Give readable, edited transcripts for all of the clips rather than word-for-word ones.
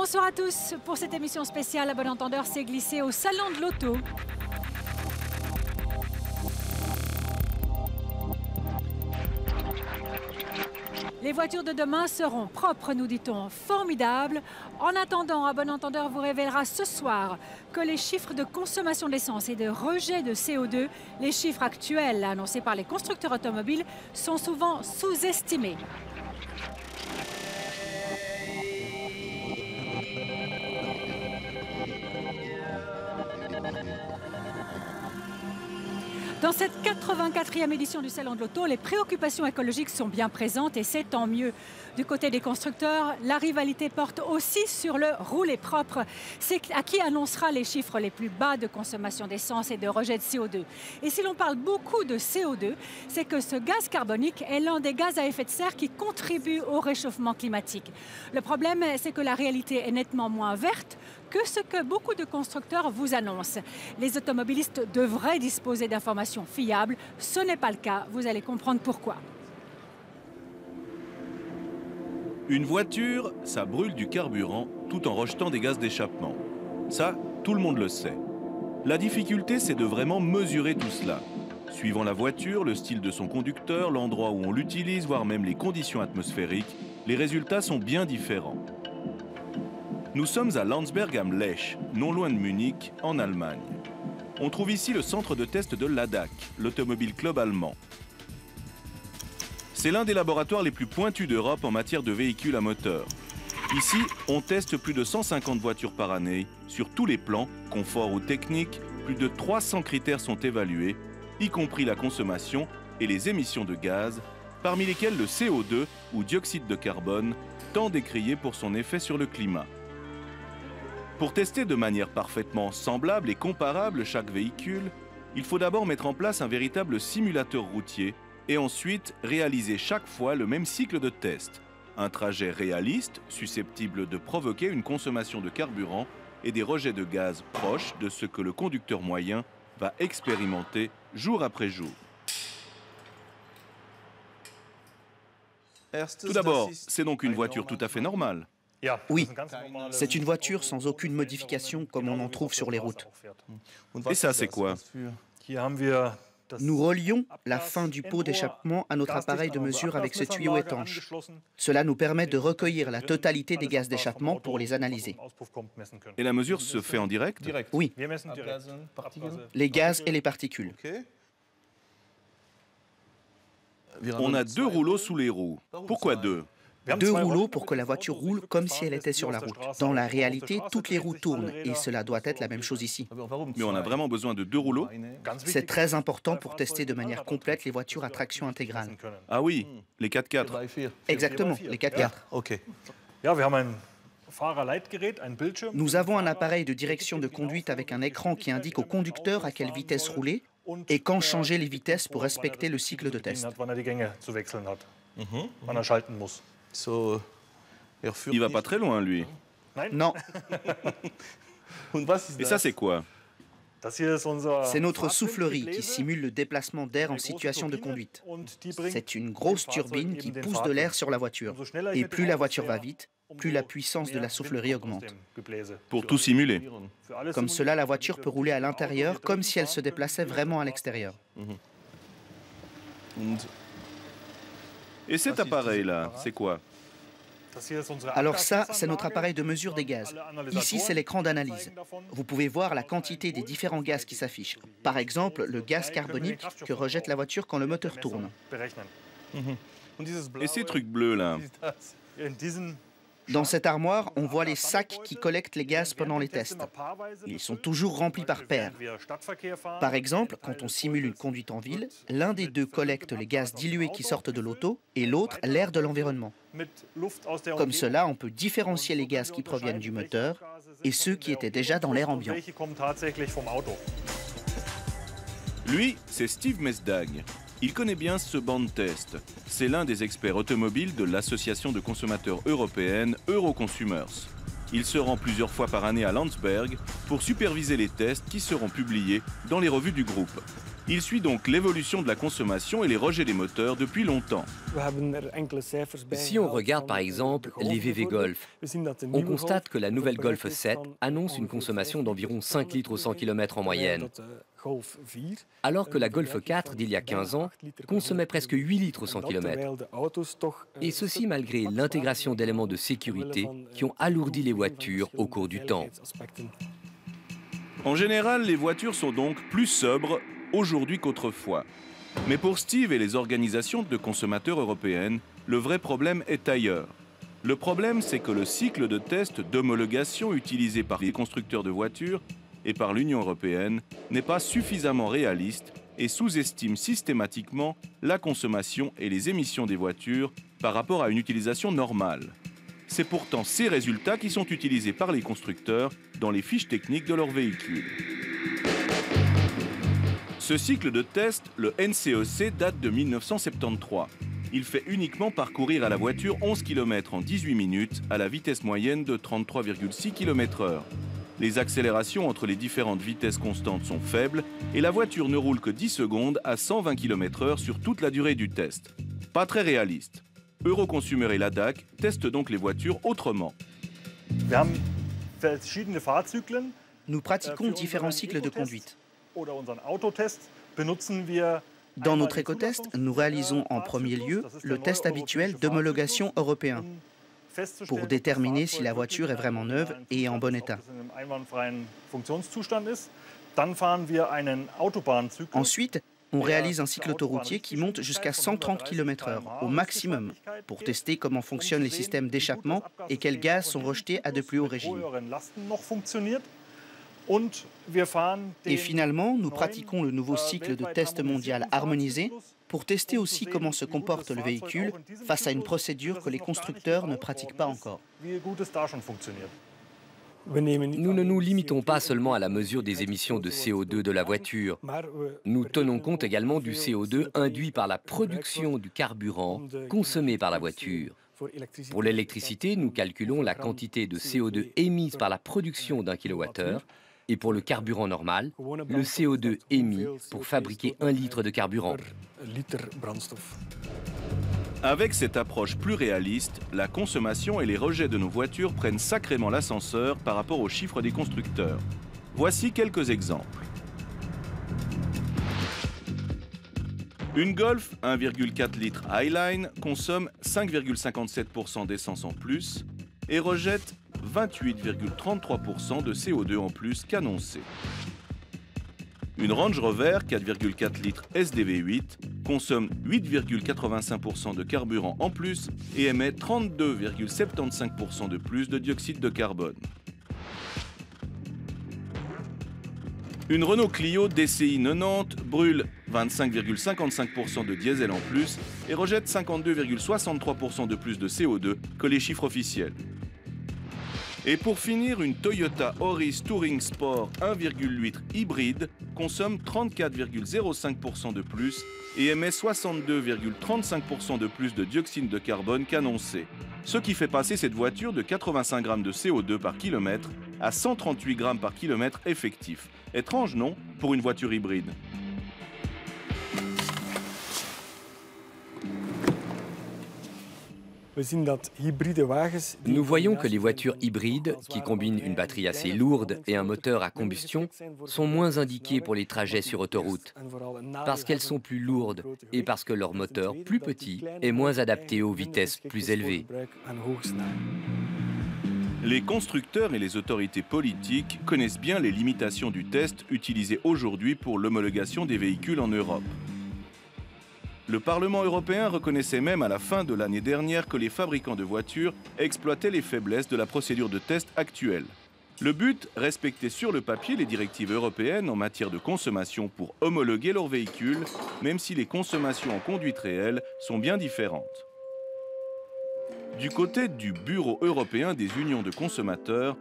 Bonsoir à tous. Pour cette émission spéciale, à bon entendeur s'est glissé au Salon de l'Auto. Les voitures de demain seront propres, nous dit-on, formidables. En attendant, à bon entendeur vous révélera ce soir que les chiffres de consommation d'essence et de rejet de CO2, les chiffres actuels annoncés par les constructeurs automobiles, sont souvent sous-estimés. Dans cette 84e édition du Salon de l'Auto, les préoccupations écologiques sont bien présentes et c'est tant mieux. Du côté des constructeurs, la rivalité porte aussi sur le rouler propre. C'est à qui annoncera les chiffres les plus bas de consommation d'essence et de rejet de CO2. Et si l'on parle beaucoup de CO2, c'est que ce gaz carbonique est l'un des gaz à effet de serre qui contribuent au réchauffement climatique. Le problème, c'est que la réalité est nettement moins verte que ce que beaucoup de constructeurs vous annoncent. Les automobilistes devraient disposer d'informations fiables. Ce n'est pas le cas. Vous allez comprendre pourquoi. Une voiture, ça brûle du carburant tout en rejetant des gaz d'échappement. Ça, tout le monde le sait. La difficulté, c'est de vraiment mesurer tout cela. Suivant la voiture, le style de son conducteur, l'endroit où on l'utilise, voire même les conditions atmosphériques, les résultats sont bien différents. Nous sommes à Landsberg am Lech, non loin de Munich, en Allemagne. On trouve ici le centre de test de l'ADAC, l'automobile club allemand. C'est l'un des laboratoires les plus pointus d'Europe en matière de véhicules à moteur. Ici, on teste plus de 150 voitures par année, sur tous les plans, confort ou technique, plus de 300 critères sont évalués, y compris la consommation et les émissions de gaz, parmi lesquels le CO2 ou dioxyde de carbone, tant décrié pour son effet sur le climat. Pour tester de manière parfaitement semblable et comparable chaque véhicule, il faut d'abord mettre en place un véritable simulateur routier et ensuite réaliser chaque fois le même cycle de test. Un trajet réaliste, susceptible de provoquer une consommation de carburant et des rejets de gaz proches de ce que le conducteur moyen va expérimenter jour après jour. Tout d'abord, c'est donc une voiture tout à fait normale. Oui, c'est une voiture sans aucune modification comme on en trouve sur les routes. Et ça, c'est quoi? Nous relions la fin du pot d'échappement à notre appareil de mesure avec ce tuyau étanche. Cela nous permet de recueillir la totalité des gaz d'échappement pour les analyser. Et la mesure se fait en direct? Oui, les gaz et les particules. On a 2 rouleaux sous les roues. Pourquoi 2? 2 rouleaux pour que la voiture roule comme si elle était sur la route. Dans la réalité, toutes les roues tournent et cela doit être la même chose ici. Mais on a vraiment besoin de 2 rouleaux? C'est très important pour tester de manière complète les voitures à traction intégrale. Ah oui, les 4x4. Exactement, les 4x4. Nous avons un appareil de direction de conduite avec un écran qui indique au conducteur à quelle vitesse rouler et quand changer les vitesses pour respecter le cycle de test. Il va pas très loin, lui. Non, Et ça, c'est quoi? c'est notre soufflerie qui simule le déplacement d'air en situation de conduite. C'est une grosse turbine qui pousse de l'air sur la voiture. Et plus la voiture va vite, plus la puissance de la soufflerie augmente. Pour tout simuler. Comme cela, la voiture peut rouler à l'intérieur comme si elle se déplaçait vraiment à l'extérieur. Et cet appareil-là, c'est quoi? Alors ça, c'est notre appareil de mesure des gaz. Ici, c'est l'écran d'analyse. Vous pouvez voir la quantité des différents gaz qui s'affichent. Par exemple, le gaz carbonique que rejette la voiture quand le moteur tourne. Et ces trucs bleus-là? Dans cette armoire, on voit les sacs qui collectent les gaz pendant les tests. Ils sont toujours remplis par paires. Par exemple, quand on simule une conduite en ville, l'un des deux collecte les gaz dilués qui sortent de l'auto et l'autre l'air de l'environnement. Comme cela, on peut différencier les gaz qui proviennent du moteur et ceux qui étaient déjà dans l'air ambiant. Lui, c'est Steve Mesdag. Il connaît bien ce banc de test. C'est l'un des experts automobiles de l'association de consommateurs européenne Euroconsumers. Il se rend plusieurs fois par année à Landsberg pour superviser les tests qui seront publiés dans les revues du groupe. Il suit donc l'évolution de la consommation et les rejets des moteurs depuis longtemps. Si on regarde par exemple les VW Golf, on constate que la nouvelle Golf 7 annonce une consommation d'environ 5 litres au 100 km en moyenne, alors que la Golf 4 d'il y a 15 ans consommait presque 8 litres au 100 km. Et ceci malgré l'intégration d'éléments de sécurité qui ont alourdi les voitures au cours du temps. En général, les voitures sont donc plus sobres aujourd'hui qu'autrefois. Mais pour Steve et les organisations de consommateurs européennes, le vrai problème est ailleurs. Le problème, c'est que le cycle de test d'homologation utilisé par les constructeurs de voitures et par l'Union européenne n'est pas suffisamment réaliste et sous-estime systématiquement la consommation et les émissions des voitures par rapport à une utilisation normale. C'est pourtant ces résultats qui sont utilisés par les constructeurs dans les fiches techniques de leurs véhicules. Ce cycle de test, le NCEC, date de 1973. Il fait uniquement parcourir à la voiture 11 km en 18 minutes à la vitesse moyenne de 33,6 km/h. Les accélérations entre les différentes vitesses constantes sont faibles et la voiture ne roule que 10 secondes à 120 km/h sur toute la durée du test. Pas très réaliste. Euroconsumer et l'ADAC testent donc les voitures autrement. Nous pratiquons différents cycles de conduite. Dans notre écotest, nous réalisons en premier lieu le test habituel d'homologation européen pour déterminer si la voiture est vraiment neuve et en bon état. Ensuite, on réalise un cycle autoroutier qui monte jusqu'à 130 km/h au maximum pour tester comment fonctionnent les systèmes d'échappement et quels gaz sont rejetés à de plus hauts régimes. Et finalement, nous pratiquons le nouveau cycle de test mondial harmonisé pour tester aussi comment se comporte le véhicule face à une procédure que les constructeurs ne pratiquent pas encore. Nous ne nous limitons pas seulement à la mesure des émissions de CO2 de la voiture. Nous tenons compte également du CO2 induit par la production du carburant consommé par la voiture. Pour l'électricité, nous calculons la quantité de CO2 émise par la production d'un kilowattheure. Et pour le carburant normal, le CO2 émis pour fabriquer 1 litre de carburant. Avec cette approche plus réaliste, la consommation et les rejets de nos voitures prennent sacrément l'ascenseur par rapport aux chiffres des constructeurs. Voici quelques exemples. Une Golf 1,4 litre Highline consomme 5,57% d'essence en plus et rejette 28,33% de CO2 en plus qu'annoncé. Une Range Rover 4,4 litres SDV8 consomme 8,85% de carburant en plus et émet 32,75% de plus de dioxyde de carbone. Une Renault Clio DCI 90 brûle 25,55% de diesel en plus et rejette 52,63% de plus de CO2 que les chiffres officiels. Et pour finir, une Toyota Auris Touring Sport 1,8 hybride consomme 34,05% de plus et émet 62,35% de plus de dioxyde de carbone qu'annoncé. Ce qui fait passer cette voiture de 85 grammes de CO2 par kilomètre à 138 grammes par kilomètre effectif. Étrange, non, pour une voiture hybride? Nous voyons que les voitures hybrides, qui combinent une batterie assez lourde et un moteur à combustion, sont moins indiquées pour les trajets sur autoroute, parce qu'elles sont plus lourdes et parce que leur moteur, plus petit, est moins adapté aux vitesses plus élevées. Les constructeurs et les autorités politiques connaissent bien les limitations du test utilisé aujourd'hui pour l'homologation des véhicules en Europe. Le Parlement européen reconnaissait même à la fin de l'année dernière que les fabricants de voitures exploitaient les faiblesses de la procédure de test actuelle. Le but, respecter sur le papier les directives européennes en matière de consommation pour homologuer leurs véhicules, même si les consommations en conduite réelle sont bien différentes. Du côté du Bureau européen des unions de consommateurs,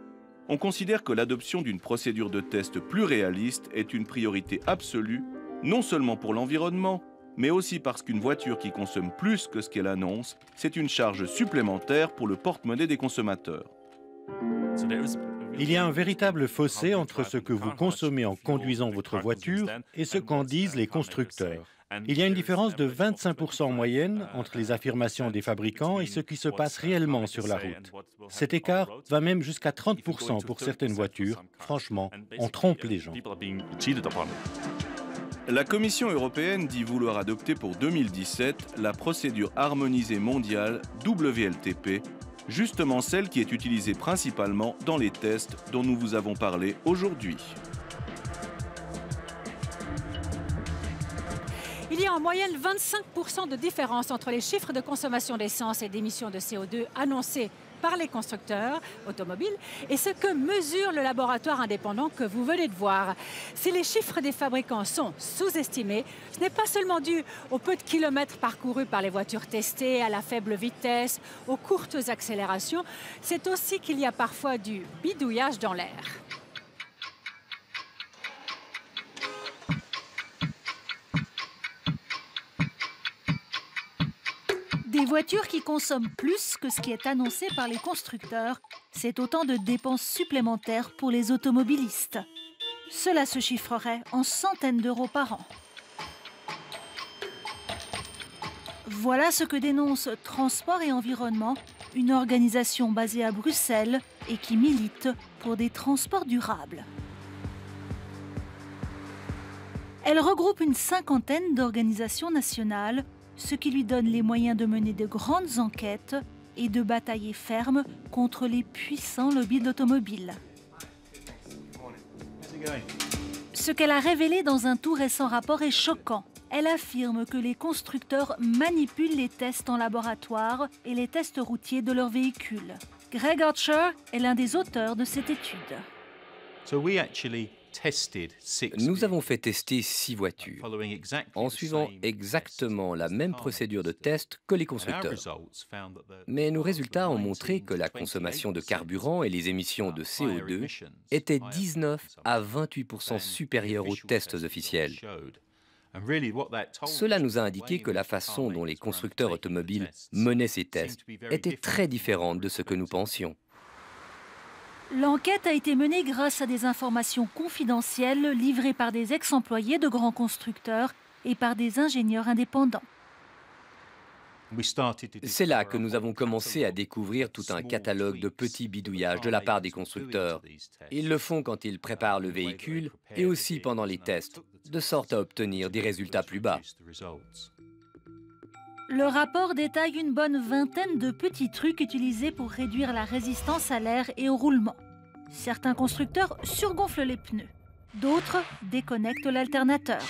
on considère que l'adoption d'une procédure de test plus réaliste est une priorité absolue, non seulement pour l'environnement, mais aussi parce qu'une voiture qui consomme plus que ce qu'elle annonce, c'est une charge supplémentaire pour le porte-monnaie des consommateurs. Il y a un véritable fossé entre ce que vous consommez en conduisant votre voiture et ce qu'en disent les constructeurs. Il y a une différence de 25% en moyenne entre les affirmations des fabricants et ce qui se passe réellement sur la route. Cet écart va même jusqu'à 30% pour certaines voitures. Franchement, on trompe les gens. La Commission européenne dit vouloir adopter pour 2017 la procédure harmonisée mondiale WLTP, justement celle qui est utilisée principalement dans les tests dont nous vous avons parlé aujourd'hui. Il y a en moyenne 25% de différence entre les chiffres de consommation d'essence et d'émissions de CO2 annoncés par les constructeurs automobiles et ce que mesure le laboratoire indépendant que vous venez de voir. Si les chiffres des fabricants sont sous-estimés, ce n'est pas seulement dû au peu de kilomètres parcourus par les voitures testées, à la faible vitesse, aux courtes accélérations, c'est aussi qu'il y a parfois du bidouillage dans l'air. Des voitures qui consomment plus que ce qui est annoncé par les constructeurs, c'est autant de dépenses supplémentaires pour les automobilistes. Cela se chiffrerait en centaines d'euros par an. Voilà ce que dénonce Transport et Environnement, une organisation basée à Bruxelles et qui milite pour des transports durables. Elle regroupe une cinquantaine d'organisations nationales, ce qui lui donne les moyens de mener de grandes enquêtes et de batailler ferme contre les puissants lobbies d'automobiles. Ce qu'elle a révélé dans un tout récent rapport est choquant. Elle affirme que les constructeurs manipulent les tests en laboratoire et les tests routiers de leurs véhicules. Greg Archer est l'un des auteurs de cette étude. Nous avons fait tester 6 voitures, en suivant exactement la même procédure de test que les constructeurs. Mais nos résultats ont montré que la consommation de carburant et les émissions de CO2 étaient 19 à 28% supérieures aux tests officiels. Cela nous a indiqué que la façon dont les constructeurs automobiles menaient ces tests était très différente de ce que nous pensions. L'enquête a été menée grâce à des informations confidentielles livrées par des ex-employés de grands constructeurs et par des ingénieurs indépendants. C'est là que nous avons commencé à découvrir tout un catalogue de petits bidouillages de la part des constructeurs. Ils le font quand ils préparent le véhicule et aussi pendant les tests, de sorte à obtenir des résultats plus bas. Le rapport détaille une bonne vingtaine de petits trucs utilisés pour réduire la résistance à l'air et au roulement. Certains constructeurs surgonflent les pneus, d'autres déconnectent l'alternateur.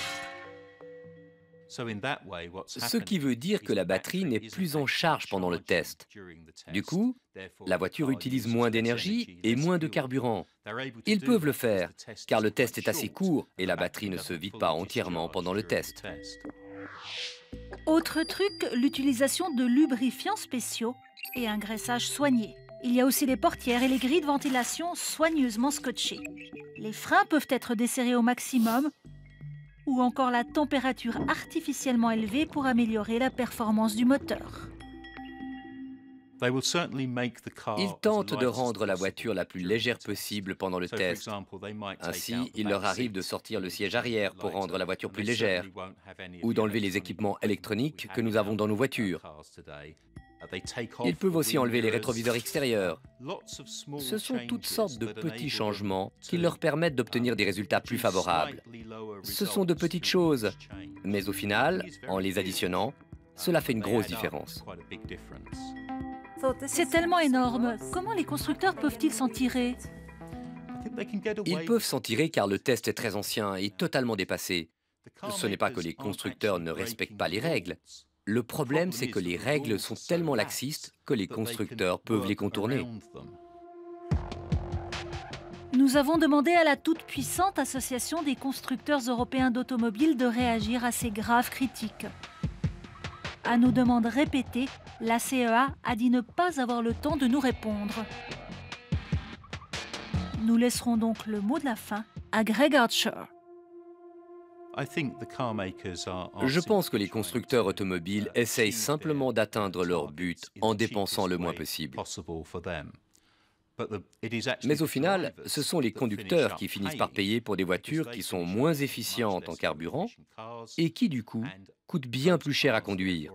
Ce qui veut dire que la batterie n'est plus en charge pendant le test. Du coup, la voiture utilise moins d'énergie et moins de carburant. Ils peuvent le faire, car le test est assez court et la batterie ne se vide pas entièrement pendant le test. Autre truc, l'utilisation de lubrifiants spéciaux et un graissage soigné. Il y a aussi les portières et les grilles de ventilation soigneusement scotchées. Les freins peuvent être desserrés au maximum ou encore la température artificiellement élevée pour améliorer la performance du moteur. Ils tentent de rendre la voiture la plus légère possible pendant le test. Ainsi, il leur arrive de sortir le siège arrière pour rendre la voiture plus légère, ou d'enlever les équipements électroniques que nous avons dans nos voitures. Ils peuvent aussi enlever les rétroviseurs extérieurs. Ce sont toutes sortes de petits changements qui leur permettent d'obtenir des résultats plus favorables. Ce sont de petites choses, mais au final, en les additionnant, cela fait une grosse différence. C'est tellement énorme. Comment les constructeurs peuvent-ils s'en tirer? Ils peuvent s'en tirer car le test est très ancien et totalement dépassé. Ce n'est pas que les constructeurs ne respectent pas les règles. Le problème, c'est que les règles sont tellement laxistes que les constructeurs peuvent les contourner. Nous avons demandé à la toute-puissante Association des constructeurs européens d'automobiles de réagir à ces graves critiques. À nos demandes répétées, la CEA a dit ne pas avoir le temps de nous répondre. Nous laisserons donc le mot de la fin à Greg Archer. Je pense que les constructeurs automobiles essayent simplement d'atteindre leur but en dépensant le moins possible. Mais au final, ce sont les conducteurs qui finissent par payer pour des voitures qui sont moins efficientes en carburant et qui, du coup, coûtent bien plus cher à conduire.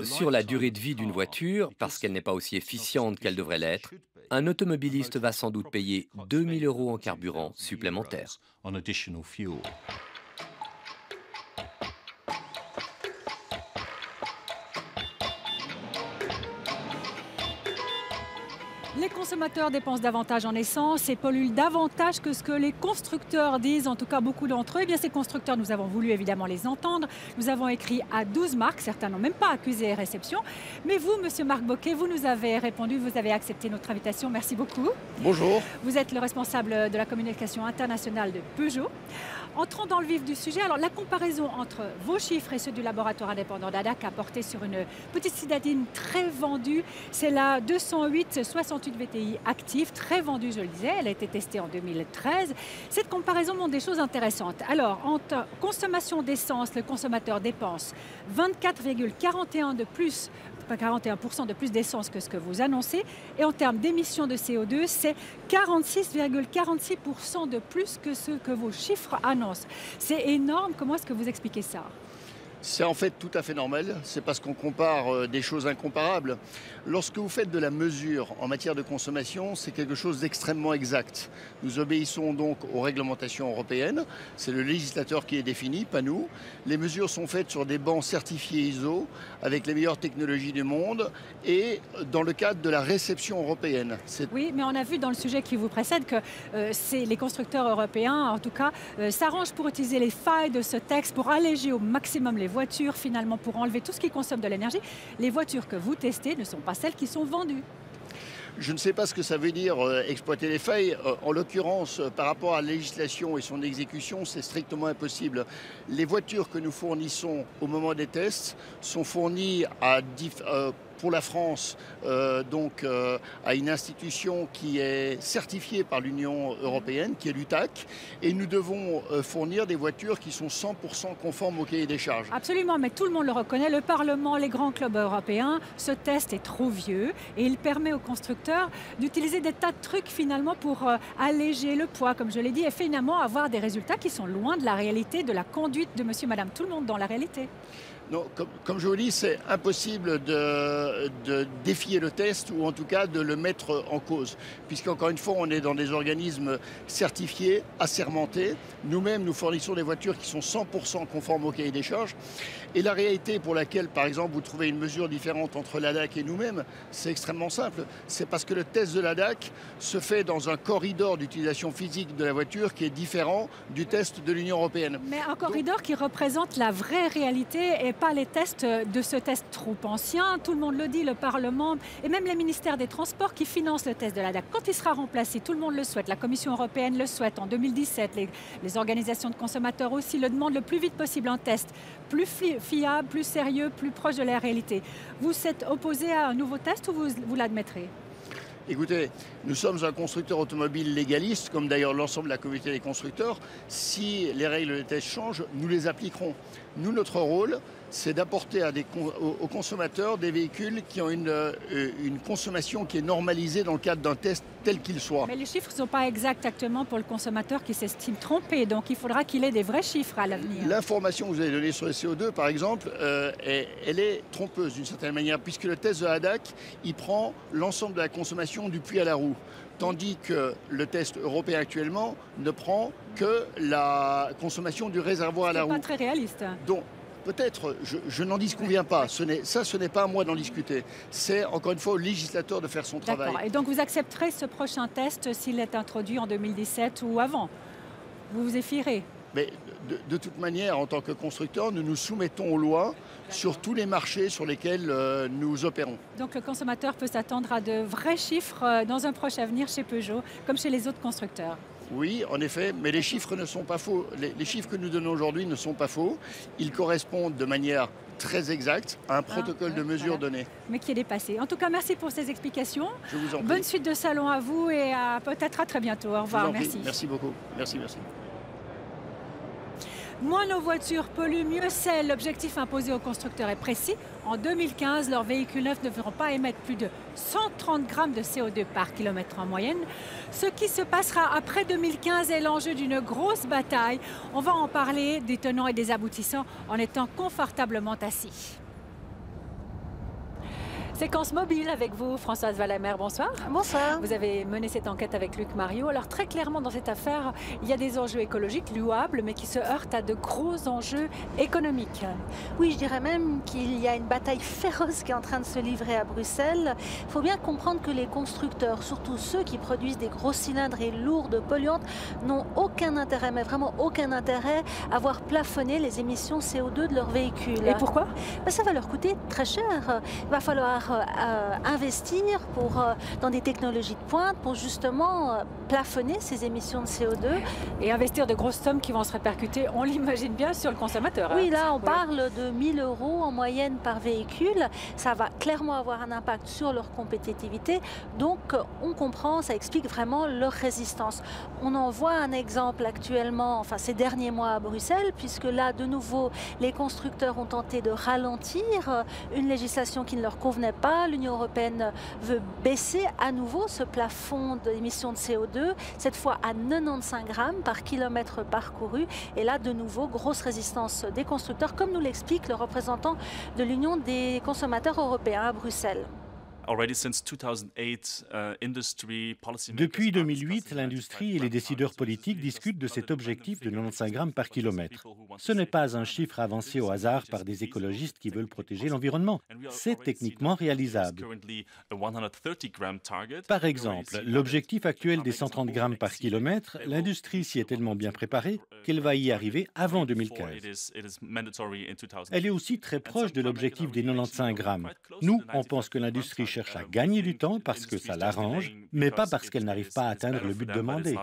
Sur la durée de vie d'une voiture, parce qu'elle n'est pas aussi efficiente qu'elle devrait l'être, un automobiliste va sans doute payer 2 000 € en carburant supplémentaire. Les consommateurs dépensent davantage en essence et polluent davantage que ce que les constructeurs disent, en tout cas beaucoup d'entre eux. Eh bien, ces constructeurs, nous avons voulu évidemment les entendre. Nous avons écrit à 12 marques, certains n'ont même pas accusé réception. Mais vous, monsieur Marc Bocquet, vous nous avez répondu, vous avez accepté notre invitation. Merci beaucoup. Bonjour. Vous êtes le responsable de la communication internationale de Peugeot. Entrons dans le vif du sujet. Alors, la comparaison entre vos chiffres et ceux du laboratoire indépendant d'ADAC a porté sur une petite citadine très vendue. C'est la 208-68 VTI active, très vendue, je le disais. Elle a été testée en 2013. Cette comparaison montre des choses intéressantes. Alors, en consommation d'essence, le consommateur dépense 24,41% de plus 41% de plus d'essence que ce que vous annoncez. Et en termes d'émissions de CO2, c'est 46,46% de plus que ce que vos chiffres annoncent. C'est énorme. Comment est-ce que vous expliquez ça ? C'est en fait tout à fait normal, c'est parce qu'on compare des choses incomparables. Lorsque vous faites de la mesure en matière de consommation, c'est quelque chose d'extrêmement exact. Nous obéissons donc aux réglementations européennes, c'est le législateur qui les définit, pas nous. Les mesures sont faites sur des bancs certifiés ISO, avec les meilleures technologies du monde, et dans le cadre de la réception européenne. Oui, mais on a vu dans le sujet qui vous précède que les constructeurs européens, en tout cas, s'arrangent pour utiliser les failles de ce texte, pour alléger au maximum les voitures, finalement, pour enlever tout ce qui consomme de l'énergie. Les voitures que vous testez ne sont pas celles qui sont vendues. Je ne sais pas ce que ça veut dire exploiter les failles. En l'occurrence, par rapport à la législation et son exécution, c'est strictement impossible. Les voitures que nous fournissons au moment des tests sont fournies pour la France, à une institution qui est certifiée par l'Union européenne, qui est l'UTAC, et nous devons fournir des voitures qui sont 100% conformes au cahier des charges. Absolument, mais tout le monde le reconnaît, le Parlement, les grands clubs européens, ce test est trop vieux et il permet aux constructeurs d'utiliser des tas de trucs finalement pour alléger le poids, comme je l'ai dit, et finalement avoir des résultats qui sont loin de la réalité, de la conduite de monsieur, madame, tout le monde dans la réalité. Non, comme je vous dis, c'est impossible de défier le test ou en tout cas de le mettre en cause. Puisqu'encore une fois, on est dans des organismes certifiés, assermentés. Nous-mêmes, nous fournissons des voitures qui sont 100% conformes au cahier des charges. Et la réalité pour laquelle, par exemple, vous trouvez une mesure différente entre l'ADAC et nous-mêmes, c'est extrêmement simple. C'est parce que le test de l'ADAC se fait dans un corridor d'utilisation physique de la voiture qui est différent du test de l'Union européenne. Mais un corridor qui représente la vraie réalité et pas les tests de ce test trop ancien. Tout le monde le dit, le Parlement et même les ministères des Transports qui financent le test de l'ADAC. Quand il sera remplacé, tout le monde le souhaite. La Commission européenne le souhaite en 2017. Les organisations de consommateurs aussi le demandent le plus vite possible. Un test plus fiable, plus sérieux, plus proche de la réalité. Vous êtes opposé à un nouveau test ou vous l'admettrez ? Écoutez, nous sommes un constructeur automobile légaliste, comme d'ailleurs l'ensemble de la communauté des constructeurs. Si les règles des tests changent, nous les appliquerons. Nous, notre rôle, c'est d'apporter aux consommateurs des véhicules qui ont une consommation qui est normalisée dans le cadre d'un test tel qu'il soit. Mais les chiffres ne sont pas exacts actuellement pour le consommateur qui s'estime trompé, donc il faudra qu'il ait des vrais chiffres à l'avenir. L'information que vous avez donnée sur le CO2, par exemple, elle est trompeuse d'une certaine manière, puisque le test de l'ADAC, il prend l'ensemble de la consommation du puits à la roue. Tandis que le test européen actuellement ne prend que la consommation du réservoir à la roue. C'est pas très réaliste. Donc, peut-être, je n'en disconviens pas. Ce n'est pas à moi d'en discuter. C'est encore une fois au législateur de faire son travail. D'accord. Et donc vous accepterez ce prochain test s'il est introduit en 2017 ou avant? Vous vous effierez? Mais de toute manière, en tant que constructeur, nous nous soumettons aux lois sur tous les marchés sur lesquels nous opérons. Donc le consommateur peut s'attendre à de vrais chiffres dans un proche avenir chez Peugeot, comme chez les autres constructeurs? Oui, en effet, mais les chiffres ne sont pas faux. Les chiffres que nous donnons aujourd'hui ne sont pas faux. Ils correspondent de manière très exacte à un protocole de mesure donné. Mais qui est dépassé. En tout cas, merci pour ces explications. Je vous en prie. Bonne suite de salon à vous et peut-être à très bientôt. Au revoir, merci. Merci beaucoup. Merci. Moins nos voitures polluent, mieux c'est. L'objectif imposé aux constructeurs est précis. En 2015, leurs véhicules neufs ne devront pas émettre plus de 130 grammes de CO2 par kilomètre en moyenne. Ce qui se passera après 2015 est l'enjeu d'une grosse bataille. On va en parler des tenants et des aboutissants en étant confortablement assis. Séquence mobile avec vous, Françoise Valamer, bonsoir. Bonsoir. Vous avez mené cette enquête avec Luc Mariot. Alors très clairement dans cette affaire, il y a des enjeux écologiques louables, mais qui se heurtent à de gros enjeux économiques. Oui, je dirais même qu'il y a une bataille féroce qui est en train de se livrer à Bruxelles. Il faut bien comprendre que les constructeurs, surtout ceux qui produisent des gros cylindres et lourdes polluantes, n'ont aucun intérêt, mais vraiment aucun intérêt à voir plafonner les émissions CO2 de leurs véhicules. Et pourquoi? Ça va leur coûter très cher. Il va falloir investir dans des technologies de pointe pour justement plafonner ces émissions de CO2. Et investir de grosses sommes qui vont se répercuter, on l'imagine bien, sur le consommateur. Oui, là on parle de 1 000 € en moyenne par véhicule. Ça va clairement avoir un impact sur leur compétitivité. Donc on comprend, ça explique vraiment leur résistance. On en voit un exemple actuellement, enfin ces derniers mois à Bruxelles, puisque là de nouveau les constructeurs ont tenté de ralentir une législation qui ne leur convenait pas. L'Union européenne veut baisser à nouveau ce plafond d'émissions de CO2, cette fois à 95 grammes par kilomètre parcouru. Et là, de nouveau, grosse résistance des constructeurs, comme nous l'explique le représentant de l'Union des consommateurs européens à Bruxelles. Depuis 2008, l'industrie et les décideurs politiques discutent de cet objectif de 95 grammes par kilomètre. Ce n'est pas un chiffre avancé au hasard par des écologistes qui veulent protéger l'environnement. C'est techniquement réalisable. Par exemple, l'objectif actuel des 130 grammes par kilomètre, l'industrie s'y est tellement bien préparée qu'elle va y arriver avant 2015. Elle est aussi très proche de l'objectif des 95 grammes. Nous, on pense que l'industrie cherche à gagner du temps parce que ça l'arrange, mais pas parce qu'elle n'arrive pas à atteindre le but demandé.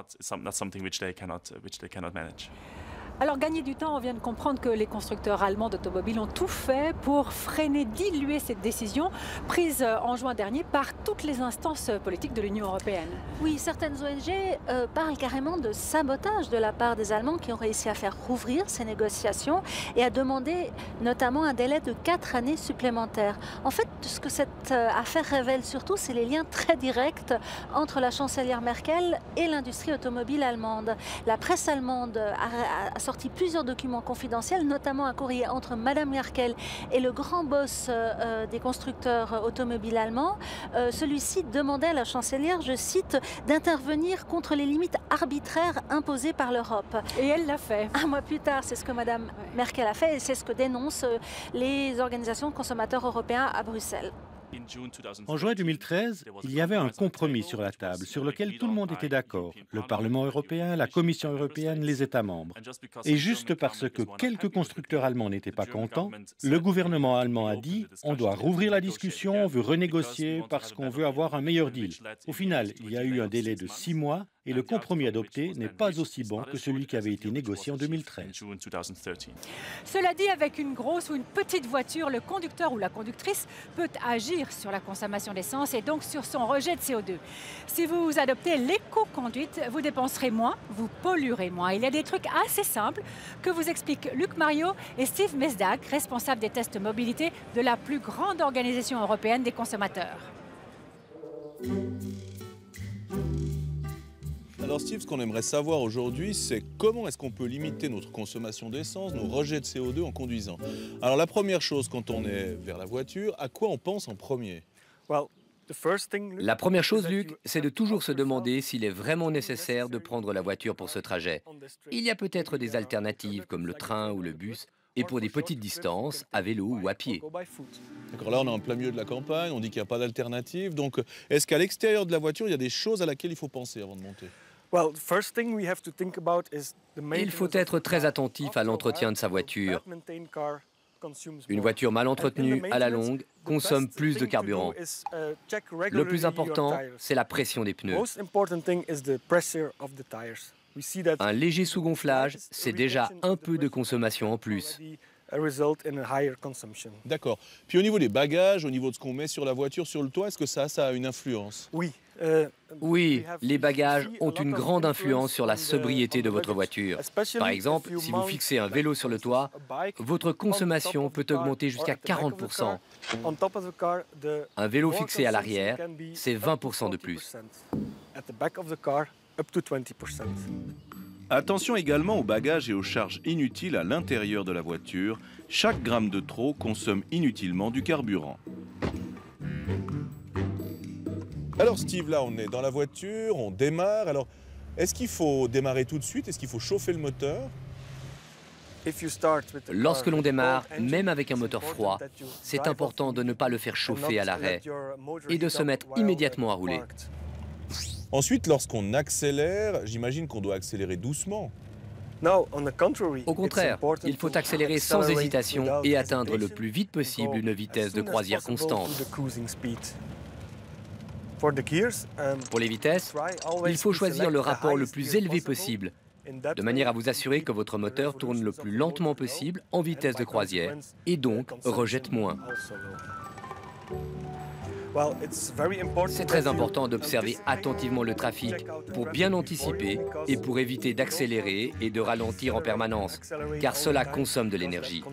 Alors, gagner du temps, on vient de comprendre que les constructeurs allemands d'automobiles ont tout fait pour freiner, diluer cette décision prise en juin dernier par toutes les instances politiques de l'Union européenne. Oui, certaines ONG parlent carrément de sabotage de la part des Allemands qui ont réussi à faire rouvrir ces négociations et à demander notamment un délai de 4 années supplémentaires. En fait, ce que cette affaire révèle surtout, c'est les liens très directs entre la chancelière Merkel et l'industrie automobile allemande. La presse allemande a sorti plusieurs documents confidentiels, notamment un courrier entre Madame Merkel et le grand boss des constructeurs automobiles allemands. Celui-ci demandait à la chancelière, je cite, d'intervenir contre les limites arbitraires imposées par l'Europe. Et elle l'a fait. Un mois plus tard, c'est ce que Madame Merkel a fait et c'est ce que dénoncent les organisations de consommateurs européens à Bruxelles. En juin 2013, il y avait un compromis sur la table sur lequel tout le monde était d'accord, le Parlement européen, la Commission européenne, les États membres. Et juste parce que quelques constructeurs allemands n'étaient pas contents, le gouvernement allemand a dit « on doit rouvrir la discussion, on veut renégocier parce qu'on veut avoir un meilleur deal ». Au final, il y a eu un délai de 6 mois et le compromis adopté n'est pas aussi bon que celui qui avait été négocié en 2013. Cela dit, avec une grosse ou une petite voiture, le conducteur ou la conductrice peut agir sur la consommation d'essence et donc sur son rejet de CO2. Si vous adoptez l'éco-conduite, vous dépenserez moins, vous polluerez moins. Il y a des trucs assez simples que vous expliquent Luc Mariot et Steve Mesdag, responsables des tests mobilité de la plus grande organisation européenne des consommateurs. Alors Steve, ce qu'on aimerait savoir aujourd'hui, c'est comment est-ce qu'on peut limiter notre consommation d'essence, nos rejets de CO2 en conduisant. Alors la première chose quand on est vers la voiture, à quoi on pense en premier? La première chose, Luc, c'est de toujours se demander s'il est vraiment nécessaire de prendre la voiture pour ce trajet. Il y a peut-être des alternatives comme le train ou le bus, et pour des petites distances, à vélo ou à pied. D'accord, là on est en plein milieu de la campagne, on dit qu'il n'y a pas d'alternative. Donc est-ce qu'à l'extérieur de la voiture, il y a des choses à laquelle il faut penser avant de monter? Il faut être très attentif à l'entretien de sa voiture. Une voiture mal entretenue, à la longue, consomme plus de carburant. Le plus important, c'est la pression des pneus. Un léger sous-gonflage, c'est déjà un peu de consommation en plus. D'accord. Puis au niveau des bagages, au niveau de ce qu'on met sur la voiture, sur le toit, est-ce que ça a une influence? Oui, les bagages ont une grande influence sur la sobriété de votre voiture. Par exemple, si vous fixez un vélo sur le toit, votre consommation peut augmenter jusqu'à 40%. Un vélo fixé à l'arrière, c'est 20% de plus. Attention également aux bagages et aux charges inutiles à l'intérieur de la voiture. Chaque gramme de trop consomme inutilement du carburant. Alors Steve, là on est dans la voiture, on démarre. Alors, est-ce qu'il faut démarrer tout de suite? Est-ce qu'il faut chauffer le moteur? Lorsque l'on démarre, même avec un moteur froid, c'est important de ne pas le faire chauffer à l'arrêt et de se mettre immédiatement à rouler. Ensuite, lorsqu'on accélère, j'imagine qu'on doit accélérer doucement. Au contraire, il faut accélérer sans hésitation et atteindre le plus vite possible une vitesse de croisière constante. Pour les vitesses, il faut choisir le rapport le plus élevé possible, de manière à vous assurer que votre moteur tourne le plus lentement possible en vitesse de croisière et donc rejette moins. C'est très important d'observer attentivement le trafic pour bien anticiper et pour éviter d'accélérer et de ralentir en permanence, car cela consomme de l'énergie.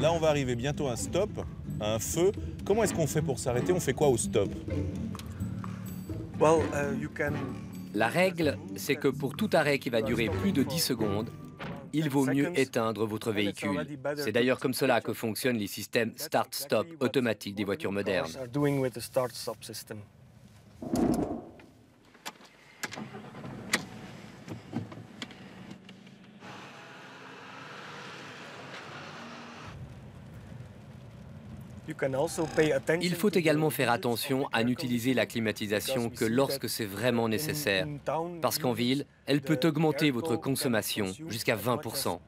Là, on va arriver bientôt à un stop, à un feu. Comment est-ce qu'on fait pour s'arrêter? On fait quoi au stop? La règle, c'est que pour tout arrêt qui va durer plus de 10 secondes, il vaut mieux éteindre votre véhicule. C'est d'ailleurs comme cela que fonctionnent les systèmes start-stop automatiques des voitures modernes. Il faut également faire attention à n'utiliser la climatisation que lorsque c'est vraiment nécessaire, parce qu'en ville, elle peut augmenter votre consommation jusqu'à 20%.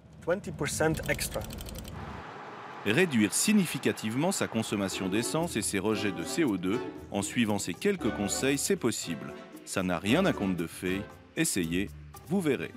Réduire significativement sa consommation d'essence et ses rejets de CO2 en suivant ces quelques conseils, c'est possible. Ça n'a rien à compte de fait. Essayez, vous verrez.